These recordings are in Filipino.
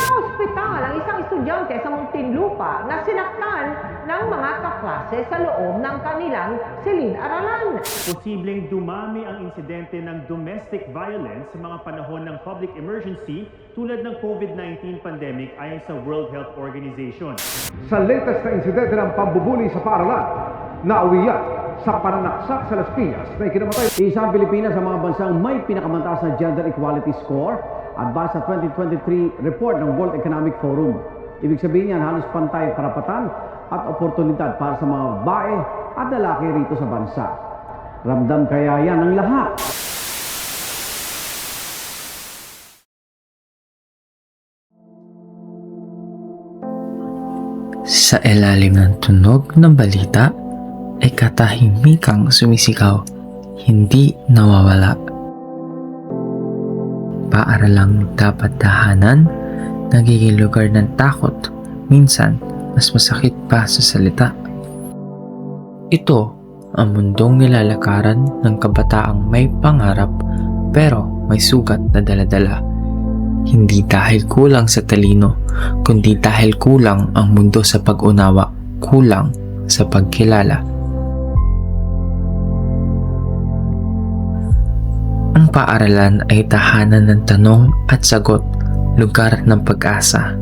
Ospital ang isang estudyante sa Muntinlupa na sinaktan ng mga kaklase sa loob ng kanilang silid-aralan. Posibleng dumami ang insidente ng domestic violence sa mga panahon ng public emergency tulad ng COVID-19 pandemic ayon sa World Health Organization. Sa latest na insidente ng pambubuli sa paaralan, nauwiyan sa pananaksak sa Las Piñas na ikinamatay. Isang Pilipinas sa mga bansang may pinakamataas na gender equality score at base sa 2023 report ng World Economic Forum. Ibig sabihin yan, halos pantay karapatan at oportunidad para sa mga babae at lalaki rito sa bansa. Ramdam kaya yan ng lahat. Sa ilalim ng tunog ng balita ay katahimikang sumisigaw, hindi nawawala. Paaralang dapat tahanan, nagiging lugar ng takot, minsan mas masakit pa sa salita. Ito ang mundong nilalakaran ng kabataang may pangarap pero may sugat na daladala. Hindi dahil kulang sa talino, kundi dahil kulang ang mundo sa pag-unawa, kulang sa pagkilala. Ang paaralan ay tahanan ng tanong at sagot, lugar ng pag-asa.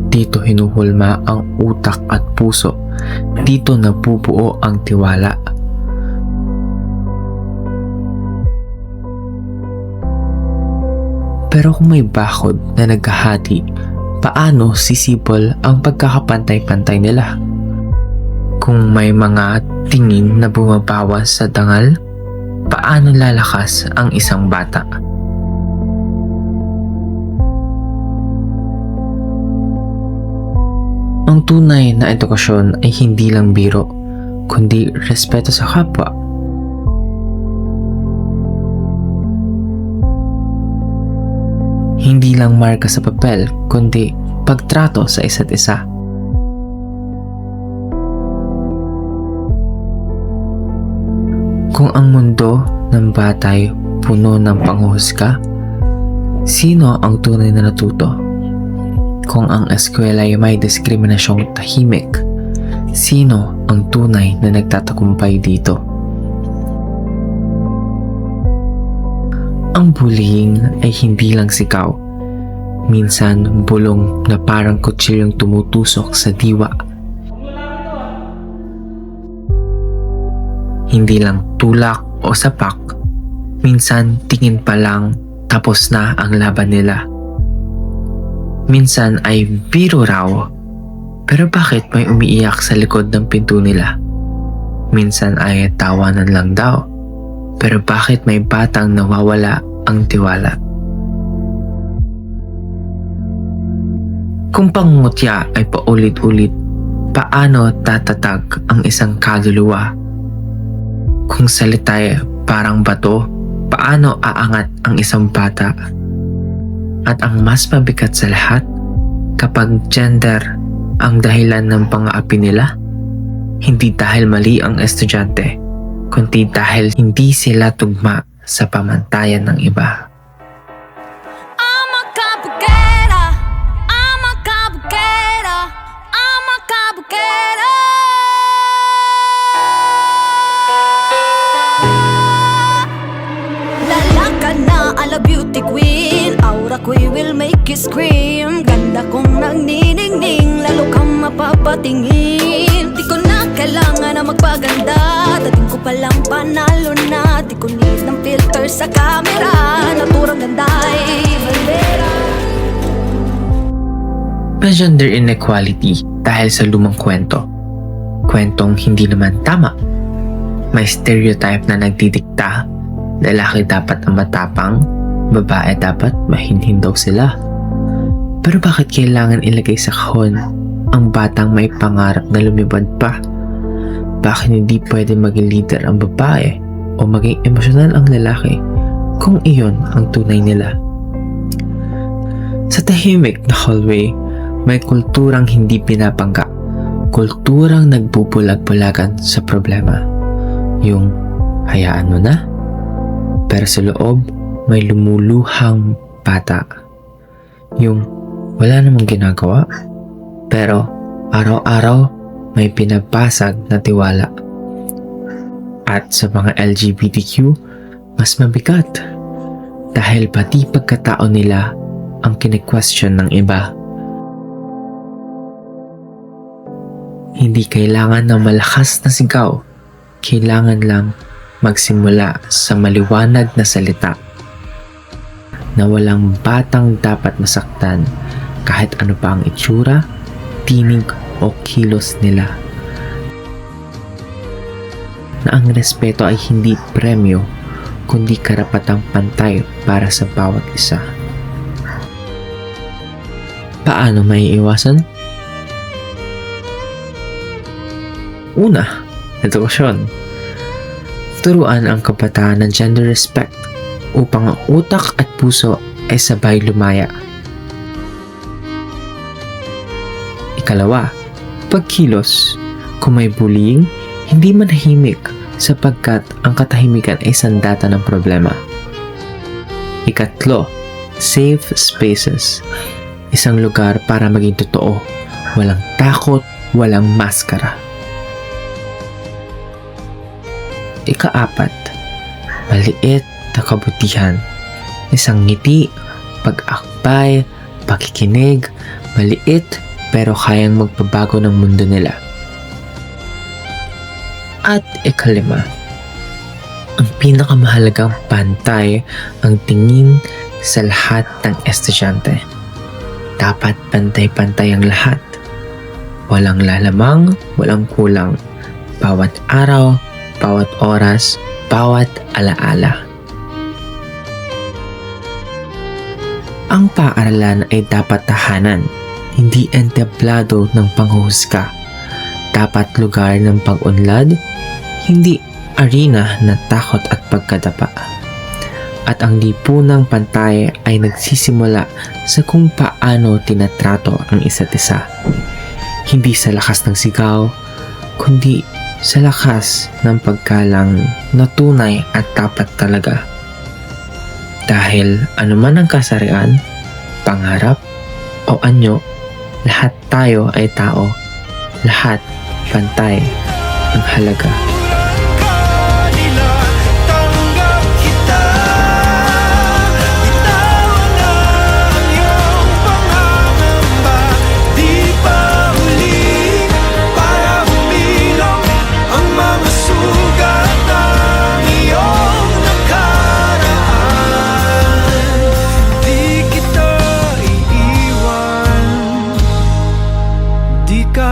Dito hinuhulma ang utak at puso. Dito nabubuo ang tiwala. Pero kung may bakod na naghahati, paano sisipol ang pagkakapantay-pantay nila? Kung may mga tingin na bumabawas sa dangal, paano lalakas ang isang bata? Ang tunay na edukasyon ay hindi lang biro, kundi respeto sa kapwa. Hindi lang marka sa papel, kundi pagtrato sa isa't isa. Kung ang mundo ng batay puno ng panghuhusga, sino ang tunay na natuto? Kung ang eskwela ay may diskriminasyong tahimik, sino ang tunay na nagtatagumpay dito? Ang bullying ay hindi lang sigaw. Minsan bulong na parang kutsilyong tumutusok sa diwa. Hindi lang tulak o sapak, minsan tingin pa lang tapos na ang laban nila. Minsan ay biro raw, pero bakit may umiiyak sa likod ng pinto nila? Minsan ay tawanan lang daw, pero bakit may batang nawawala ang tiwala? Kung pangungutya ay paulit-ulit, paano tatatag ang isang kaluluwa? Kung salita ay parang bato, paano aangat ang isang bata? At ang mas mabigat sa lahat, kapag gender ang dahilan ng pang-aapi nila, hindi dahil mali ang estudyante, kundi dahil hindi sila tugma sa pamantayan ng iba. Ala beauty queen, aura ko'y will make you scream. Ganda kong nagniningning, lalo kang mapapatingin. Di ko na kailangan na magpaganda, dating ko palang panalo na. Di ko need ng filter sa camera, naturang ganda ay bandera. May gender inequality dahil sa lumang kwento. Kwentong hindi naman tama. May stereotype na nagdidikta. Lalaki dapat ang matapang, babae dapat mahinhin daw sila. Pero bakit kailangan ilagay sa kahon ang batang may pangarap na lumipad pa? Bakit hindi pwede maging leader ang babae o maging emosyonal ang lalaki kung iyon ang tunay nila? Sa tahimik na hallway, may kulturang hindi pinapangga, kulturang nagbubulag-bulagan sa problema. Yung hayaan mo na, pero sa loob, may lumuluhang bata. Yung wala namang ginagawa, pero araw-araw may pinabasag na tiwala. At sa mga LGBTQ, mas mabigat dahil pati pagkatao nila ang kine-question ng iba. Hindi kailangan ng malakas na sigaw, kailangan lang magsimula sa maliwanag na salita na walang batang dapat masaktan kahit ano pa ang itsura, tinig o kilos nila. Na ang respeto ay hindi premyo, kundi karapatang pantay para sa bawat isa. Paano maiiwasan? Una, edukasyon. Turuan ang kabataan ng gender respect upang ang utak at puso ay sabay lumaya. Ikalawa, pagkilos. Kung may bullying, hindi manahimik sapagkat ang katahimikan ay sandata ng problema. Ikatlo, safe spaces. Isang lugar para maging totoo. Walang takot, walang maskara. Ikaapat, maliit na kabutihan. Isang ngiti, pag-akbay, pakikinig, maliit pero kayang magpabago ng mundo nila. At ikalima, ang pinakamahalagang pantay ang tingin sa lahat ng estudyante. Dapat pantay-pantay ang lahat. Walang lalamang, walang kulang. Bawat araw, bawat oras, bawat alaala. Ang paaralan ay dapat tahanan, hindi entablado ng panghuhusga. Dapat lugar ng pag-unlad, hindi arena na takot at pagkadapa. At ang lipunang pantay ay nagsisimula sa kung paano tinatrato ang isa't isa. Hindi sa lakas ng sigaw, kundi sa lakas ng paggalang na tunay at dapat talaga. Dahil anuman ang kasarian, pangarap o anyo, lahat tayo ay tao, lahat pantay ang halaga.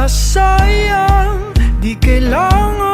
Sayang, di kailangan